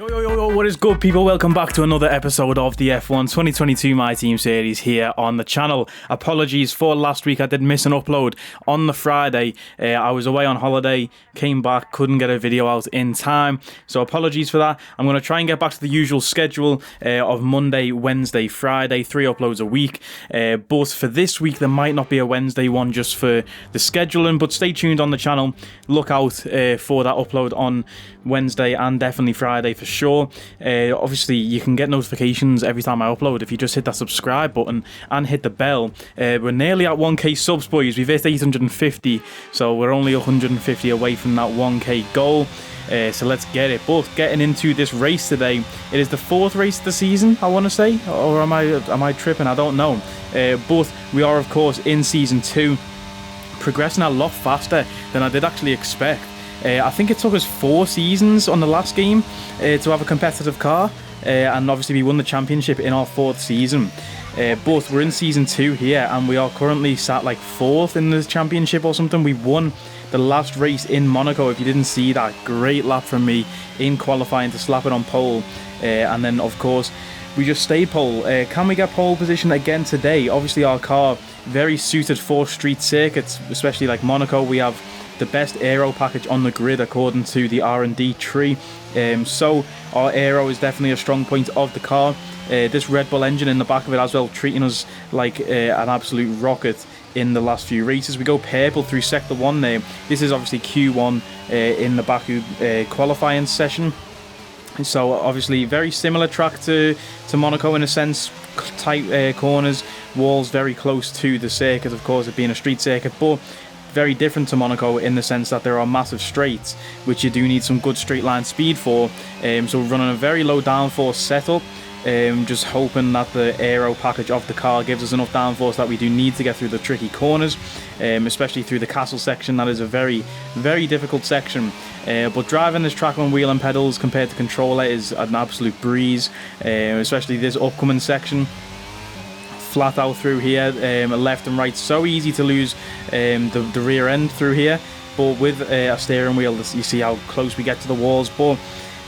Yo, what is good, people? Welcome back to another episode of the F1 2022 My Team series here on the channel. Apologies for last week, I did miss an upload on the Friday. I was away on holiday, came back, couldn't get a video out in time, so apologies for that. I'm going to try and get back to the usual schedule of Monday, Wednesday, Friday, 3 uploads a week. But for this week, there might not be a Wednesday one just for the scheduling, but stay tuned on the channel. Look out for that upload on Wednesday and definitely Friday for sure. Obviously you can get notifications every time I upload if you just hit that subscribe button and hit the bell. We're nearly at 1k subs, boys. We've hit 850, so we're only 150 away from that 1k goal. So let's get it. But getting into this race today, it is the 4th race of the season, I want to say, or am I tripping? I don't know. But we are of course in season 2, progressing a lot faster than I did actually expect. I think it took us 4 seasons on the last game to have a competitive car, and obviously we won the championship in our 4th season. But we're in season 2 here, and we are currently sat like 4th in the championship or something. We won the last race in Monaco. If you didn't see that, great lap from me in qualifying to slap it on pole, and then of course we just stayed pole. Can we get pole position again today? Obviously our car very suited for street circuits, especially like Monaco. We have the best aero package on the grid according to the R&D tree, so our aero is definitely a strong point of the car. This Red Bull engine in the back of it as well, treating us like an absolute rocket in the last few races. We go purple through sector 1 there. This is obviously Q1 in the Baku qualifying session, so obviously very similar track to Monaco in a sense. Tight corners, walls very close to the circuit, of course it being a street circuit, but very different to Monaco in the sense that there are massive straights, which you do need some good straight line speed for. So we're running a very low downforce setup, just hoping that the aero package of the car gives us enough downforce that we do need to get through the tricky corners, especially through the castle section. That is a very, very difficult section. But driving this track on wheel and pedals compared to controller is an absolute breeze, especially this upcoming section. Flat out through here, left and right, so easy to lose the rear end through here, but with a steering wheel, you see how close we get to the walls, but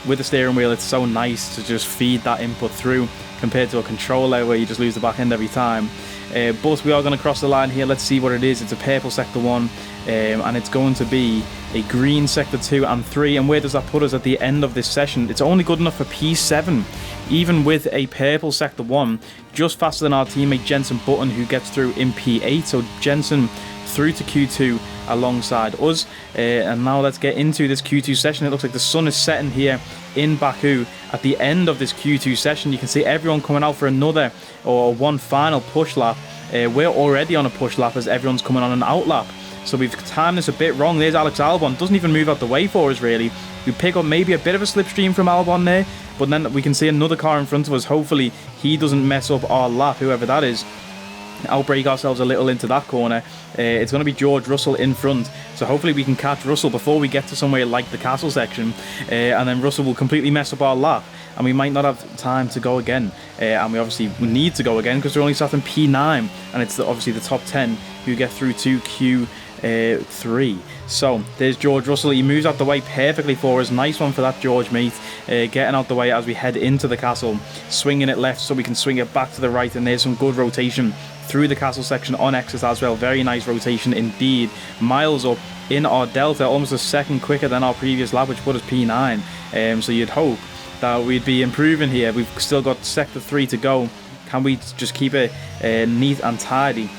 with the steering wheel it's so nice to just feed that input through compared to a controller where you just lose the back end every time. But we are going to cross the line here. Let's see what it is. It's a purple sector 1, and it's going to be a green sector 2 and 3, and where does that put us at the end of this session? It's only good enough for P7, even with a purple sector 1, just faster than our teammate Jensen Button, who gets through in P8. So Jensen through to Q2 alongside us, and now let's get into this Q2 session. It looks like the sun is setting here in Baku at the end of this Q2 session. You can see everyone coming out for another or one final push lap. We're already on a push lap as everyone's coming on an out lap, so we've timed this a bit wrong. There's Alex Albon, doesn't even move out the way for us really. We pick up maybe a bit of a slipstream from Albon there, but then we can see another car in front of us. Hopefully he doesn't mess up our lap, whoever that is. Outbrake ourselves a little into that corner. It's going to be George Russell in front, so hopefully we can catch Russell before we get to somewhere like the castle section, and then Russell will completely mess up our lap and we might not have time to go again, and we obviously need to go again because we're only sat in P9, and it's obviously the top 10 who get through to Q3. So there's George Russell. He moves out the way perfectly for us. Nice one for that, George, mate. Getting out the way as we head into the castle, swinging it left so we can swing it back to the right, and there's some good rotation through the castle section on exit as well. Very nice rotation indeed. Miles up in our delta, almost a second quicker than our previous lap, which put us P9. So you'd hope that we'd be improving here. We've still got sector 3 to go. Can we just keep it neat and tidy?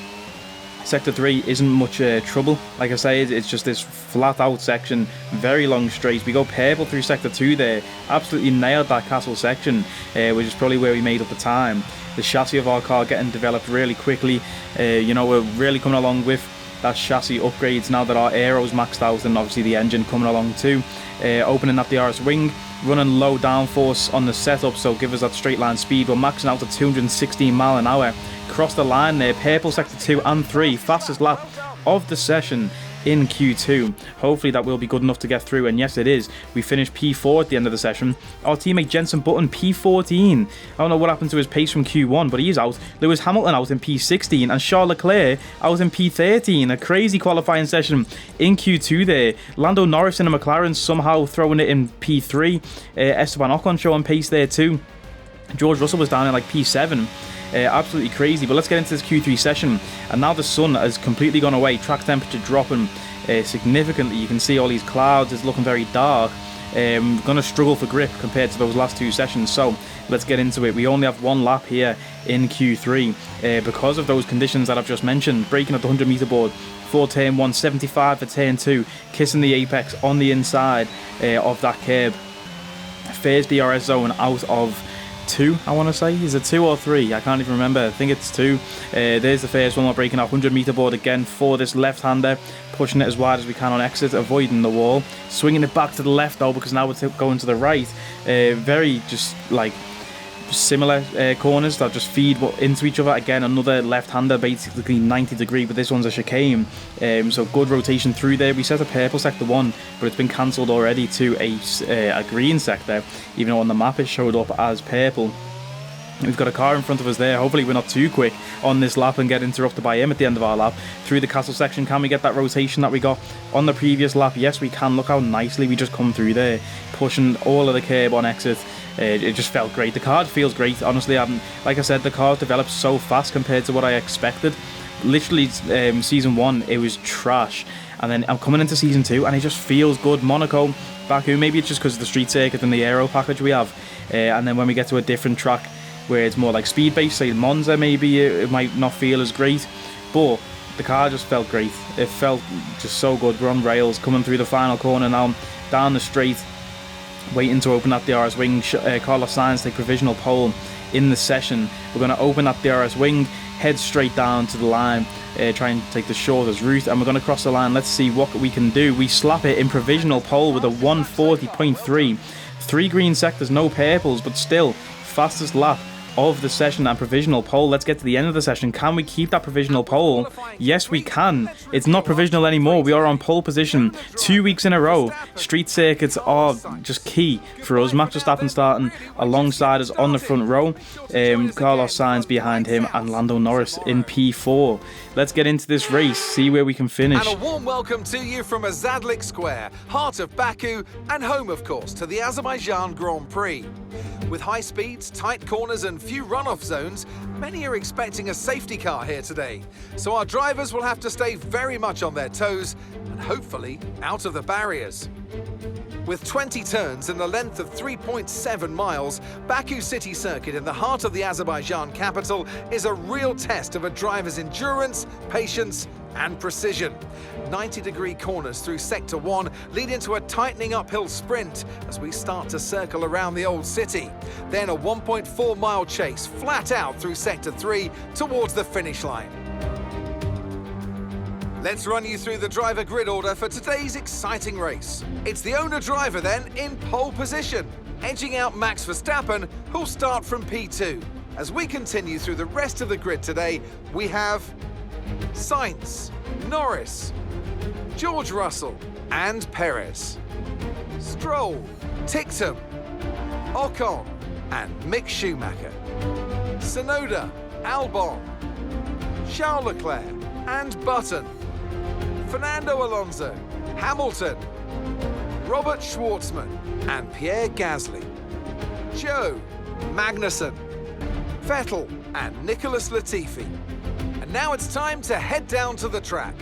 Sector 3 isn't much trouble. Like I say, it's just this flat out section, very long straights. We go purple through sector 2 there. Absolutely nailed that castle section, which is probably where we made up the time. The chassis of our car getting developed really quickly. You know, we're really coming along with that chassis upgrades now that our aero's maxed out, and obviously the engine coming along too. Opening up the RS wing, running low downforce on the setup, so give us that straight line speed. We're maxing out at 216 mile an hour. Cross the line there, purple sector 2 and 3, fastest lap of the session in Q2. Hopefully that will be good enough to get through, and yes it is. We finished P4 at the end of the session. Our teammate Jenson Button P14. I don't know what happened to his pace from Q1, but he's out. Lewis Hamilton out in P16, and Charles Leclerc out in P13. A crazy qualifying session in Q2 there. Lando Norris in a McLaren somehow throwing it in P3. Esteban Ocon showing pace there too. George Russell was down in like P7. Absolutely crazy. But let's get into this Q3 session. And now the sun has completely gone away. Track temperature dropping significantly. You can see all these clouds. It's looking very dark. Going to struggle for grip compared to those last two sessions. So let's get into it. We only have one lap here in Q3 because of those conditions that I've just mentioned. Braking at the 100 meter board for turn 1, 75 for turn 2. Kissing the apex on the inside of that curb. First DRS zone out of 2, I want to say. Is it 2 or 3? I can't even remember. I think it's 2. There's the first one. We're breaking our 100 meter board again for this left-hander, pushing it as wide as we can on exit, avoiding the wall, swinging it back to the left though, because now we're going to the right. Very just like similar corners that just feed into each other. Again, another left-hander, basically 90 degree, but this one's a chicane. So good rotation through there. We set a purple sector 1, but it's been cancelled already to a green sector, even though on the map it showed up as purple. We've got a car in front of us there. Hopefully we're not too quick on this lap and get interrupted by him at the end of our lap. Through the castle section, can we get that rotation that we got on the previous lap? Yes, we can. Look how nicely we just come through there, pushing all of the curb on exit. It just felt great. The car feels great, honestly. Like I said, the car developed so fast compared to what I expected. Literally, season 1, it was trash. And then I'm coming into season 2, and it just feels good. Monaco, Baku, maybe it's just because of the street circuit and the aero package we have. And then when we get to a different track where it's more like speed based, say Monza, maybe it might not feel as great. But the car just felt great. It felt just so good. We're on rails, coming through the final corner now, down the straight, waiting to open that DRS wing. Carlos Sainz take provisional pole in the session. We're going to open that DRS wing, head straight down to the line, try and take the shortest route, and we're going to cross the line. Let's see what we can do. We slap it in provisional pole with a 140.3. 3 green sectors, no purples, but still fastest lap of the session and provisional pole. Let's get to the end of the session. Can we keep that provisional pole? Yes, we can. It's not provisional anymore. We are on pole position 2 weeks in a row. Street circuits are just key for us. Max Verstappen starting alongside us on the front row. Carlos Sainz behind him, and Lando Norris in P4. Let's get into this race, see where we can finish. And a warm welcome to you from Azadlik Square, heart of Baku, and home, of course, to the Azerbaijan Grand Prix. With high speeds, tight corners and few runoff zones, many are expecting a safety car here today. So our drivers will have to stay very much on their toes and hopefully out of the barriers. With 20 turns and a length of 3.7 miles, Baku City Circuit in the heart of the Azerbaijan capital is a real test of a driver's endurance, patience and precision. 90-degree corners through Sector 1 lead into a tightening uphill sprint as we start to circle around the old city. Then a 1.4-mile chase flat out through Sector 3 towards the finish line. Let's run you through the driver grid order for today's exciting race. It's the owner-driver then in pole position, edging out Max Verstappen, who'll start from P2. As we continue through the rest of the grid today, we have Sainz, Norris, George Russell and Perez, Stroll, Ticktum, Ocon and Mick Schumacher, Tsunoda, Albon, Charles Leclerc and Button, Fernando Alonso, Hamilton, Robert Schwartzman and Pierre Gasly, Joe, Magnussen, Vettel and Nicholas Latifi. And now it's time to head down to the track.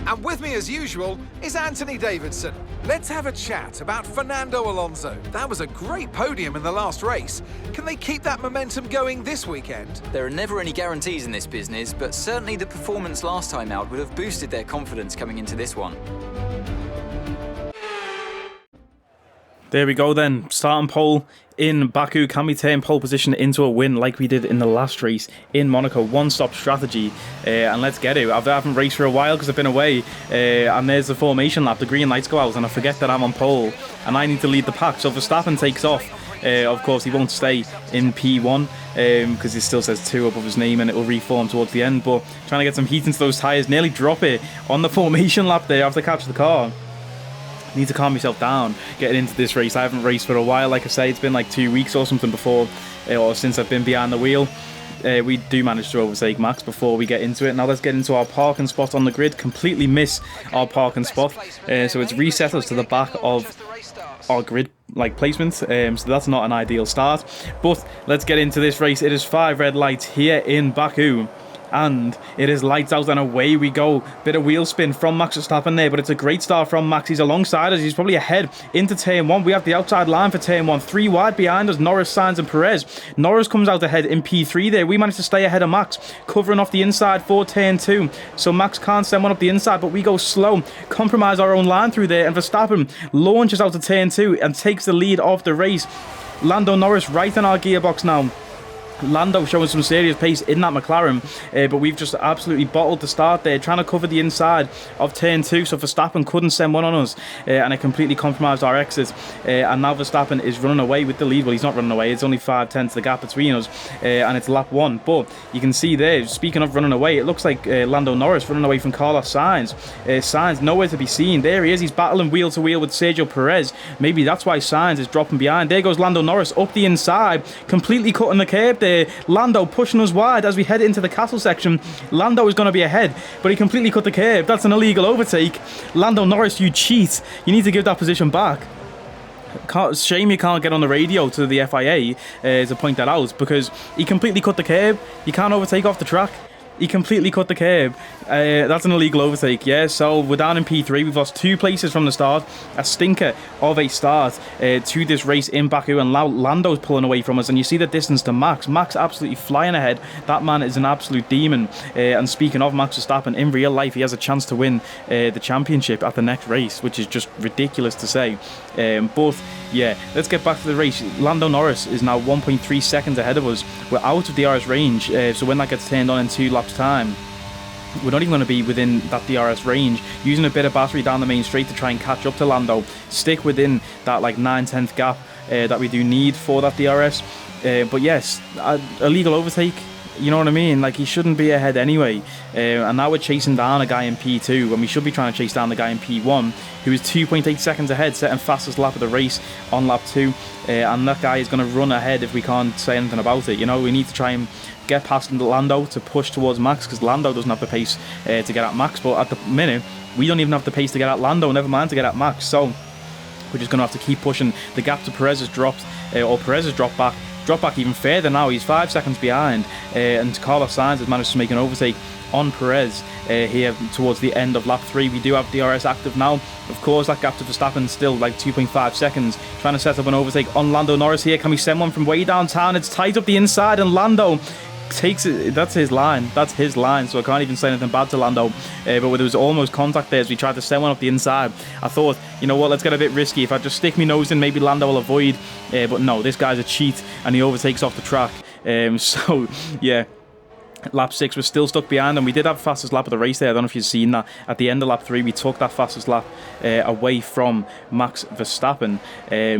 And with me as usual is Anthony Davidson. Let's have a chat about Fernando Alonso. That was a great podium in the last race. Can they keep that momentum going this weekend? There are never any guarantees in this business, but certainly the performance last time out would have boosted their confidence coming into this one. There we go then, starting pole in Baku. Can we turn pole position into a win like we did in the last race in Monaco? One-stop strategy, and let's get it. I haven't raced for a while because I've been away, and there's the formation lap. The green lights go out and I forget that I'm on pole and I need to lead the pack. So Verstappen takes off Of course, he won't stay in P1 because it still says 2 above his name, and it will reform towards the end. But trying to get some heat into those tyres, nearly drop it on the formation lap there after catch the car. Need to calm myself down getting into this race. I haven't raced for a while. Like I say, it's been like 2 weeks or something before, or since I've been behind the wheel. We do manage to overtake Max before we get into it. Now let's get into our parking spot on the grid. Completely miss our parking spot, so it's reset us to the back of our grid like placement, so that's not an ideal start. But let's get into this race. It is 5 red lights here in Baku, and it is lights out and away we go. Bit of wheel spin from Max Verstappen there, but it's a great start from Max. He's alongside us. He's probably ahead into turn 1. We have the outside line for turn 1. 3 wide behind us, Norris, Sainz and Perez. Norris comes out ahead in P3 there. We managed to stay ahead of Max, covering off the inside for turn 2. So Max can't send one up the inside, but we go slow, compromise our own line through there, and Verstappen launches out to turn 2 and takes the lead of the race. Lando Norris right in our gearbox now. Lando showing some serious pace in that McLaren, but we've just absolutely bottled the start there, trying to cover the inside of turn 2, so Verstappen couldn't send one on us, and it completely compromised our exit, and now Verstappen is running away with the lead. Well, he's not running away, it's only 5/10 the gap between us, and it's lap 1, but you can see there, speaking of running away, it looks like Lando Norris running away from Carlos Sainz. Sainz nowhere to be seen. There he is, he's battling wheel to wheel with Sergio Perez. Maybe that's why Sainz is dropping behind. There goes Lando Norris up the inside, completely cutting the curb there. Lando pushing us wide as we head into the castle section. Lando is going to be ahead, but he completely cut the curb. That's an illegal overtake. Lando Norris, you cheat. You need to give that position back. Shame you can't get on the radio to the FIA to point that out, because he completely cut the curb. You can't overtake off the track. He completely cut the curb. That's an illegal overtake, yeah. So we're down in P3. We've lost 2 places from the start. A stinker of a start to this race in Baku, and Lando's pulling away from us. And you see the distance to Max. Max absolutely flying ahead. That man is an absolute demon. And speaking of Max Verstappen, in real life, he has a chance to win the championship at the next race, which is just ridiculous to say. But yeah, let's get back to the race. Lando Norris is now 1.3 seconds ahead of us. We're out of DRS range, so when that gets turned on in 2 laps time, we're not even going to be within that DRS range. Using a bit of battery down the main straight to try and catch up to Lando, stick within that like 9/10 gap that we do need for that DRS. But yes, a legal overtake, you know what I mean? Like, he shouldn't be ahead anyway. And now we're chasing down a guy in P2 when we should be trying to chase down the guy in P1, who is 2.8 seconds ahead, setting fastest lap of the race on lap 2. And that guy is going to run ahead if we can't say anything about it. You know, we need to try and get past Lando to push towards Max, because Lando doesn't have the pace to get at Max. But at the minute, we don't even have the pace to get at Lando, never mind to get at Max. So we're just going to have to keep pushing. The gap to Perez has dropped, or Perez has dropped back even further now. He's 5 seconds behind, and Carlos Sainz has managed to make an overtake on Perez here towards the end of lap 3. We do have DRS active now. Of course, that gap to Verstappen is still like 2.5 seconds. Trying to set up an overtake on Lando Norris here. Can we send one from way downtown? It's tight up the inside, and Lando takes it. That's his line, so I can't even say anything bad to Lando, but there was almost contact there as we tried to send one up the inside. I thought, you know what, let's get a bit risky. If I just stick my nose in, maybe Lando will avoid, but no, this guy's a cheat and he overtakes off the track. So yeah, lap 6 was still stuck behind, and we did have the fastest lap of the race there. I don't know if you've seen that. At the end of lap 3, we took that fastest lap away from Max Verstappen.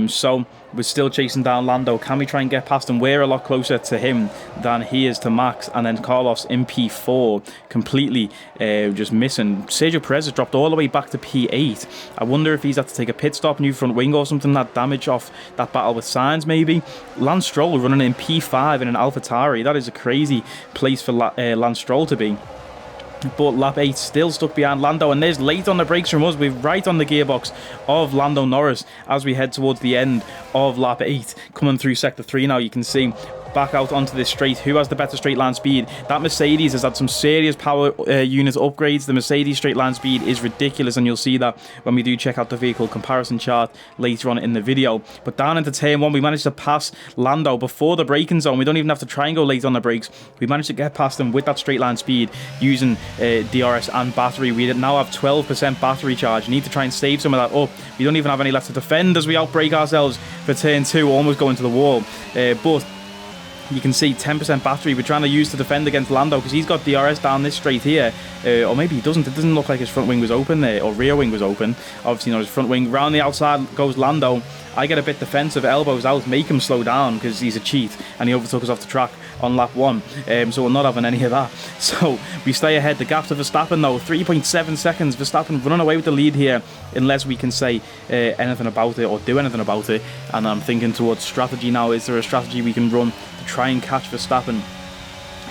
So we're still chasing down Lando. Can we try and get past him? We're a lot closer to him than he is to Max. And then Carlos in P4, completely just missing. Sergio Perez has dropped all the way back to P8. I wonder if he's had to take a pit stop, new front wing or something, that damage off that battle with Sainz maybe. Lance Stroll running in P5 in an AlphaTauri. That is a crazy place for Lance Stroll to be. But lap 8 still stuck behind Lando, and there's late on the brakes from us. We're right on the gearbox of Lando Norris as we head towards the end of lap 8. Coming through sector 3 now, you can see back out onto this straight. Who has the better straight line speed? That Mercedes has had some serious power unit upgrades. The Mercedes straight line speed is ridiculous, and you'll see that when we do check out the vehicle comparison chart later on in the video. But down into turn 1, we managed to pass Lando before the braking zone. We don't even have to try and go late on the brakes. We managed to get past him with that straight line speed using DRS and battery. We now have 12% battery charge. You need to try and save some of that up. We don't even have any left to defend as we outbrake ourselves for turn 2, almost going to the wall. But You can see 10% battery we're trying to use to defend against Lando, because he's got DRS down this straight here, or maybe he doesn't. It doesn't look like his front wing was open there, or rear wing was open. Obviously not his front wing. Round the outside goes Lando. I get a bit defensive, elbows out, make him slow down because he's a cheat and he overtook us off the track on lap 1, so we're not having any of that. So we stay ahead. The gap to Verstappen though, 3.7 seconds. Verstappen running away with the lead here unless we can say anything about it or do anything about it. And I'm thinking towards strategy now. Is there a strategy we can run to try and catch Verstappen?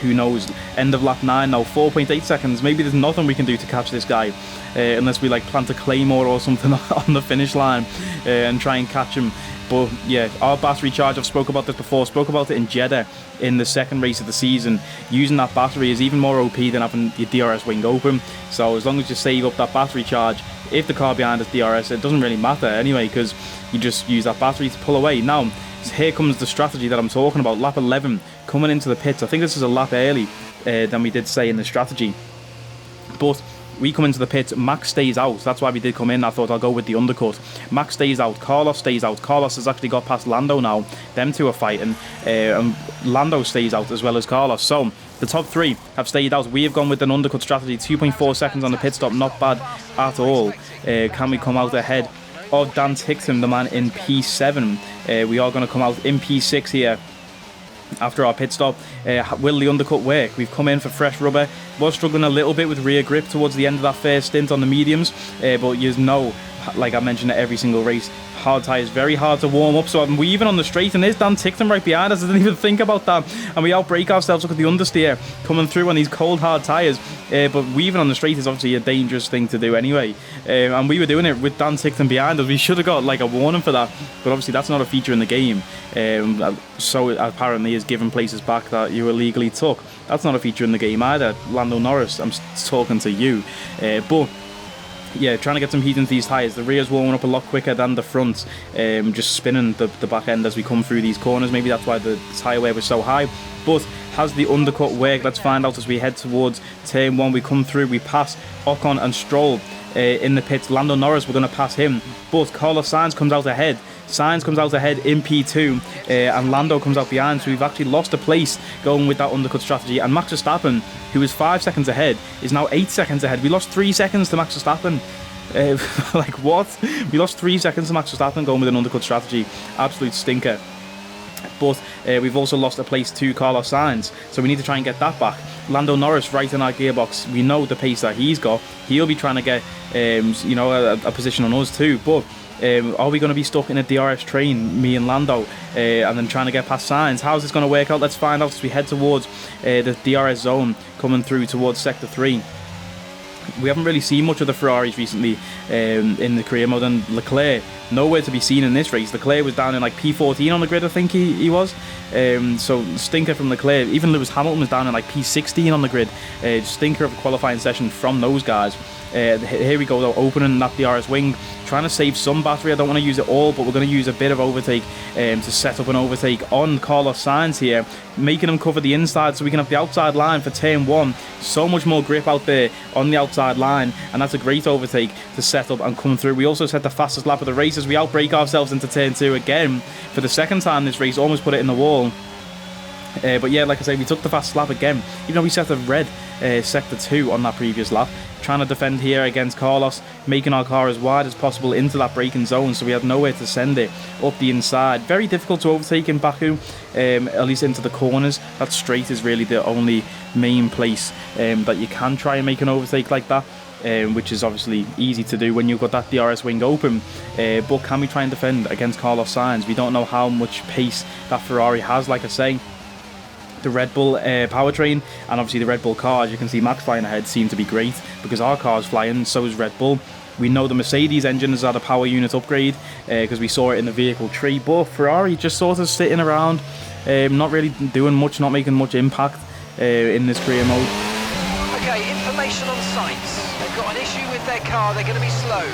Who knows? End of lap 9 now, 4.8 seconds. Maybe there's nothing we can do to catch this guy, unless we like plant a claymore or something on the finish line and try and catch him. But yeah, our battery charge, I've spoke about this before, spoke about it in Jeddah in the second race of the season. Using that battery is even more OP than having your DRS wing open. So as long as you save up that battery charge, if the car behind us DRS, it doesn't really matter anyway, because you just use that battery to pull away. Now, here comes the strategy that I'm talking about. Lap 11, coming into the pits. I think this is a lap early than we did say in the strategy. But we come into the pits, Max stays out. That's why we did come in. I thought I'll go with the undercut. Max stays out, Carlos stays out. Carlos has actually got past Lando now. Them two are fighting. And Lando stays out as well as Carlos. So the top 3 have stayed out. We have gone with an undercut strategy. 2.4 seconds on the pit stop, not bad at all. Can we come out ahead of Dan Ticktum, the man in P7? We are going to come out in P6 here after our pit stop. Will the undercut work? We've come in for fresh rubber. Was struggling a little bit with rear grip towards the end of that first stint on the mediums, but you know, like I mentioned at every single race, hard tyres very hard to warm up. So I'm weaving on the straight, and there's Dan Ticktum right behind us. I didn't even think about that, and we outbrake ourselves. Look at the understeer coming through on these cold hard tyres, but weaving on the straight is obviously a dangerous thing to do anyway, and we were doing it with Dan Ticktum behind us. We should have got like a warning for that, but obviously that's not a feature in the game, so it apparently is giving places back that you illegally took. That's not a feature in the game either. Lando Norris, I'm talking to you, but yeah, trying to get some heat into these tyres. The rear's warming up a lot quicker than the front, just spinning the back end as we come through these corners. Maybe that's why the tyre wear was so high. But has the undercut worked? Let's find out as we head towards turn 1. We come through, we pass Ocon and Stroll in the pits. Lando Norris, we're going to pass him, but Carlos Sainz comes out ahead. Sainz comes out ahead in P2, and Lando comes out behind, so we've actually lost a place going with that undercut strategy. And Max Verstappen, who was 5 seconds ahead, is now 8 seconds ahead. We lost 3 seconds to Max Verstappen. Like what? We lost 3 seconds to Max Verstappen going with an undercut strategy. Absolute stinker. But we've also lost a place to Carlos Sainz, so we need to try and get that back. Lando Norris right in our gearbox. We know the pace that he's got. He'll be trying to get you know, a position on us too, but are we going to be stuck in a DRS train, me and Lando, and then trying to get past Sainz? How's this going to work out? Let's find out as we head towards the DRS zone, coming through towards Sector 3. We haven't really seen much of the Ferraris recently in the career mode, and Leclerc, nowhere to be seen in this race. Leclerc was down in like P14 on the grid, I think he was. So stinker from Leclerc. Even Lewis Hamilton was down in like P16 on the grid. Stinker of a qualifying session from those guys. Here we go though, opening that DRS wing, trying to save some battery. I don't want to use it all, but we're going to use a bit of overtake to set up an overtake on Carlos Sainz here, making him cover the inside so we can have the outside line for turn 1. So much more grip out there on the outside line, and that's a great overtake to set up and come through. We also set the fastest lap of the race as we outbrake ourselves into turn 2 again for the second time this race, almost put it in the wall. But yeah, like I say, we took the fast lap again, even though we set a red sector 2 on that previous lap. Trying to defend here against Carlos, making our car as wide as possible into that braking zone, so we had nowhere to send it up the inside. Very difficult to overtake in Baku, at least into the corners. That straight is really the only main place that you can try and make an overtake like that, which is obviously easy to do when you've got that DRS wing open. But can we try and defend against Carlos Sainz? We don't know how much pace that Ferrari has, like I say. The Red Bull powertrain and obviously the Red Bull car, as you can see Max flying ahead, seem to be great because our car's flying, so is Red Bull. We know the Mercedes engine has had a power unit upgrade because we saw it in the vehicle tree, but Ferrari just sort of sitting around, not really doing much, not making much impact in this career mode. Okay, information on Sainz. They've got an issue with their car, they're going to be slow.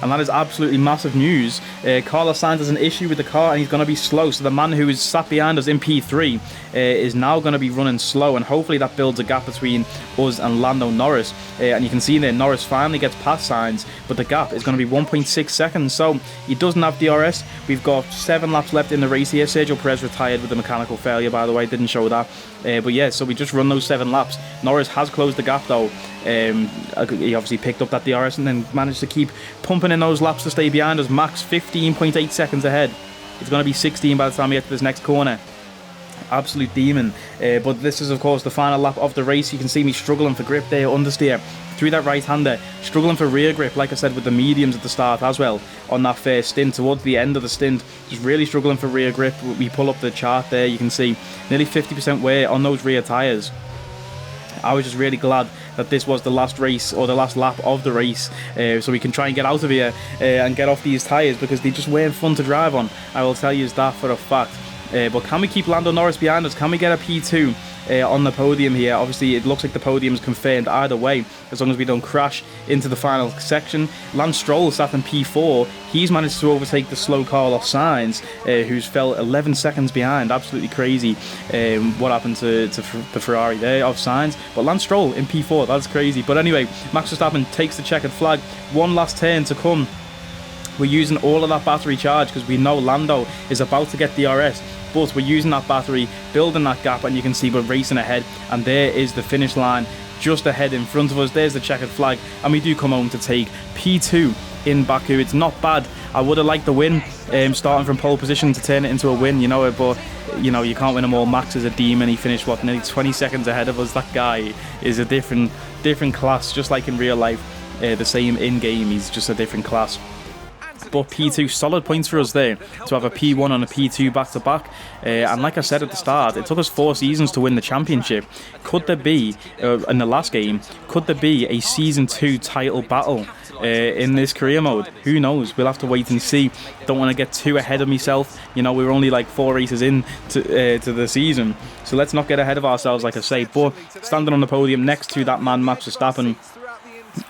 and that is absolutely massive news. Carlos Sainz has an issue with the car, and he's going to be slow. So the man who is sat behind us in P3 is now going to be running slow, and hopefully that builds a gap between us and Lando Norris. And you can see there, Norris finally gets past Sainz, but the gap is going to be 1.6 seconds. So he doesn't have DRS. We've got 7 laps left in the race here. Sergio Perez retired with a mechanical failure, by the way, didn't show that. But yeah, so we just run those 7 laps. Norris has closed the gap though. He obviously picked up that DRS and then managed to keep pumping in those laps to stay behind us. Max 15.8 seconds ahead. It's going to be 16 by the time we get to this next corner. Absolute demon. But this is of course the final lap of the race. You can see me struggling for grip there, understeer through that right hander, struggling for rear grip, like I said, with the mediums at the start as well on that first stint. Towards the end of the stint, just really struggling for rear grip. We pull up the chart there, you can see nearly 50% wear on those rear tyres. I was just really glad that this was the last race, or the last lap of the race, so we can try and get out of here and get off these tyres, because they just weren't fun to drive on. I will tell you that for a fact. But can we keep Lando Norris behind us? Can we get a P2 on the podium here? Obviously it looks like the podium's confirmed either way, as long as we don't crash into the final section. Lance Stroll sat in P4. He's managed to overtake the slow Carlos Sainz, who's fell 11 seconds behind. Absolutely crazy what happened to the Ferrari there of Sainz. But Lance Stroll in P4, that's crazy. But anyway, Max Verstappen takes the checkered flag. One last turn to come. We're using all of that battery charge because we know Lando is about to get DRS. But we're using that battery, building that gap, and you can see we're racing ahead. And there is the finish line just ahead in front of us. There's the checkered flag, and we do come home to take P2 in Baku. It's not bad. I would have liked the win, starting from pole position to turn it into a win, you know, but you know, you can't win them all. Max is a demon. He finished nearly 20 seconds ahead of us. That guy is a different class, just like in real life. The same in game, he's just a different class. But P2, solid points for us there to have a P1 and a P2 back to back. And like I said at the start, it took us 4 seasons to win the championship. Could there be, in the last game, could there be a season 2 title battle in this career mode? Who knows? We'll have to wait and see. Don't want to get too ahead of myself. You know, we were only like 4 races in to the season, so let's not get ahead of ourselves, like I say. But standing on the podium next to that man Max Verstappen,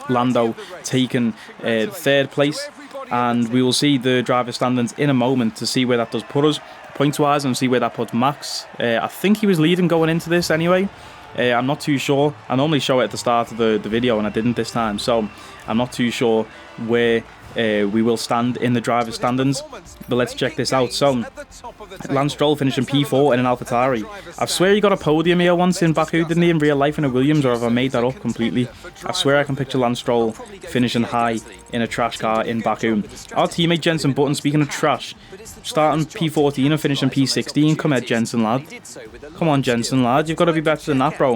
Lando taking 3rd place. And we will see the driver standings in a moment to see where that does put us points wise, and see where that puts Max. I think he was leading going into this anyway. I'm not too sure. I normally show it at the start of the video, and I didn't this time, so I'm not too sure where we will stand in the driver standings. But let's check this out. So Lance Stroll finishing P4 in an AlphaTauri. I swear he got a podium here once in Baku, didn't he, in real life in a Williams, or have I made that up completely? I swear I can picture Lance Stroll finishing high in a trash car in Baku. Our teammate Jenson Button, speaking of trash, starting P14 and finishing P16. Come here, Jenson lad. Come on, Jenson lad, you've got to be better than that, bro.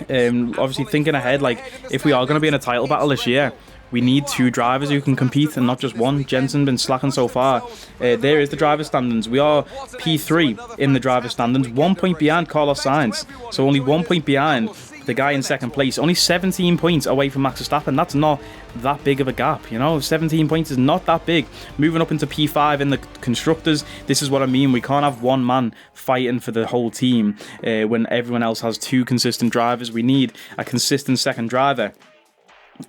Obviously thinking ahead, like if we are going to be in a title battle this year, we need 2 drivers who can compete and not just one. Jenson been slacking so far. There is the driver standings. We are P3 in the driver standings, 1 point behind Carlos Sainz. So only 1 point behind the guy in 2nd place. Only 17 points away from Max Verstappen. That's not that big of a gap, you know. 17 points is not that big. Moving up into P5 in the Constructors. This is what I mean. We can't have one man fighting for the whole team when everyone else has 2 consistent drivers. We need a consistent second driver.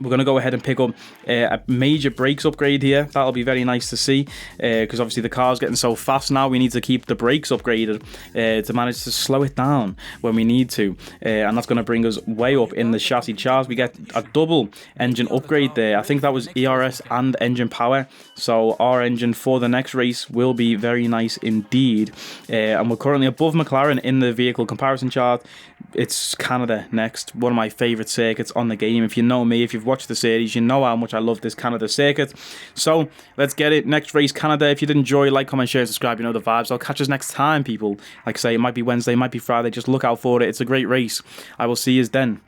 We're going to go ahead and pick up a major brakes upgrade here. That'll be very nice to see, because obviously the car's getting so fast now. We need to keep the brakes upgraded to manage to slow it down when we need to, and that's going to bring us way up in the chassis charts. We get a double engine upgrade there. I think that was ERS and engine power, so our engine for the next race will be very nice indeed. And we're currently above McLaren in the vehicle comparison chart. It's Canada next, one of my favourite circuits on the game. If you know me, if you've watched the series, you know how much I love this Canada circuit. So let's get it. Next race, Canada. If you did enjoy, like, comment, share, subscribe. You know the vibes. I'll catch us next time, people. Like I say, it might be Wednesday, it might be Friday. Just look out for it. It's a great race. I will see you then.